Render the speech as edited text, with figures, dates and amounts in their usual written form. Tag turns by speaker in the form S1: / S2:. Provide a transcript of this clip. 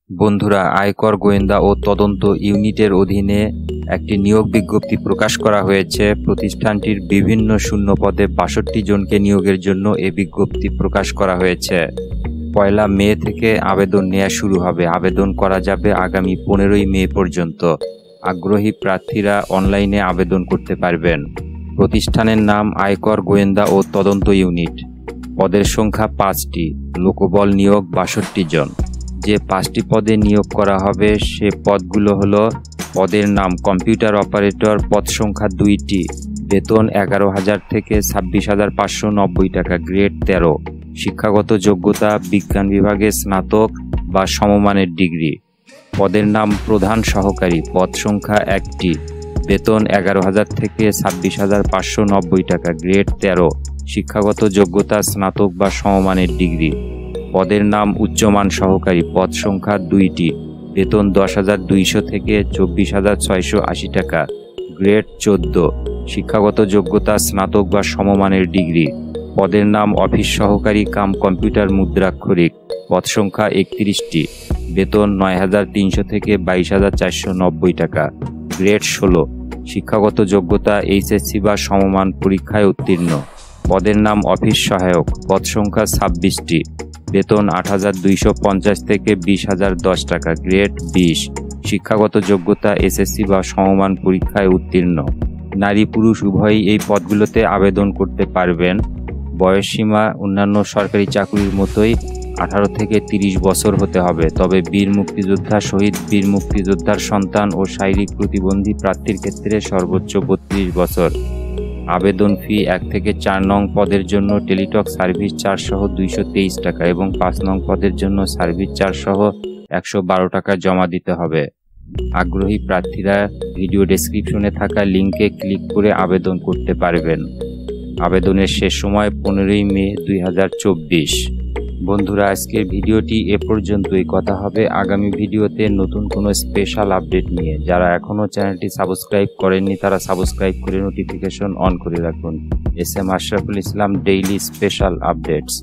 S1: বন্ধুরা, আয়কর গোয়েন্দা ও তদন্ত ইউনিটের অধীনে একটি নিয়োগ বিজ্ঞপ্তি প্রকাশ করা হয়েছে। প্রতিষ্ঠানটির বিভিন্ন শূন্য পদে ৬২ জনকে নিয়োগের জন্য এ বিজ্ঞপ্তি প্রকাশ করা হয়েছে। ১ মে থেকে আবেদন নেওয়া শুরু হবে। আবেদন করা যাবে আগামী ১৫ মে পর্যন্ত। আগ্রহী প্রার্থীরা অনলাইনে আবেদন করতে পারবেন। প্রতিষ্ঠানের নাম আয়কর গোয়েন্দা ও তদন্ত ইউনিট। পদের সংখ্যা ৫টি। লোকবল নিয়োগ ৬২ জন। যে ৫টি পদে নিয়োগ করা হবে সে পদগুলো হলো: পদের নাম কম্পিউটার অপারেটর, পদ সংখ্যা ২টি, বেতন ১১,০০০ থেকে ২৬,৫৯০ টাকা, গ্রেড ১৩, শিক্ষাগত যোগ্যতা বিজ্ঞান বিভাগে স্নাতক বা সমমানের ডিগ্রি। পদের নাম প্রধান সহকারী, পদ সংখ্যা ১টি, বেতন ১১,০০০ থেকে ২৬,৫৯০ টাকা, গ্রেড ১৩, শিক্ষাগত যোগ্যতা স্নাতক বা সমমানের ডিগ্রি। পদের নাম উচ্চমান সহকারী, পদ সংখ্যা ২টি, বেতন ১০,২০০ থেকে ২৪,৬৮০ টাকা, গ্রেড ১৪, শিক্ষাগত যোগ্যতা স্নাতক বা সমমানের ডিগ্রি। পদের নাম অফিস সহকারী কাম কম্পিউটার মুদ্রাক্ষরিক, পদ সংখ্যা ৩১টি, বেতন ৯,৩০০ থেকে ২২,৪৯০ টাকা, গ্রেড ১৬, শিক্ষাগত যোগ্যতা এইচএসসি বা সমমান পরীক্ষায় উত্তীর্ণ। পদের নাম অফিস সহায়ক, পদ সংখ্যা ২৬টি, বেতন ৮,২৫০ থেকে ২০,০১০ টাকা, গ্রেড ২০, শিক্ষাগত যোগ্যতা এসএসসি বা সমমান পরীক্ষায় উত্তীর্ণ। নারী পুরুষ উভয়ই এই পদগুলোতে আবেদন করতে পারবেন। বয়সসীমা অন্যান্য সরকারি চাকরির মতোই ১৮ থেকে ৩০ বছর হতে হবে। তবে বীর মুক্তিযোদ্ধা, শহীদ বীর মুক্তিযোদ্ধার সন্তান ও শারীরিক প্রতিবন্ধী প্রার্থীর ক্ষেত্রে সর্বোচ্চ ৩২ বছর। আবেদন ফি ১ থেকে ৪ নং পদের জন্য টেলিটক সার্ভিস চার্জ সহ ২২৩ টাকা এবং ৫ নং পদের জন্য সার্ভিস চার্জ সহ ১১২ টাকা জমা দিতে হবে। আগ্রহী প্রার্থীরা ভিডিও ডেসক্রিপশনে থাকা লিঙ্কে ক্লিক করে আবেদন করতে পারবেন। আবেদনের শেষ সময় ১৫ মে ২০২৪। বন্ধুরা, আজকের ভিডিওটি এ পর্যন্তই। কথা হবে আগামী ভিডিওতে নতুন কোনো স্পেশাল আপডেট নিয়ে। যারা এখনও চ্যানেলটি সাবস্ক্রাইব করেননি তারা সাবস্ক্রাইব করে নোটিফিকেশন অন করে রাখুন। S M Ashraful Islam, daily special updates.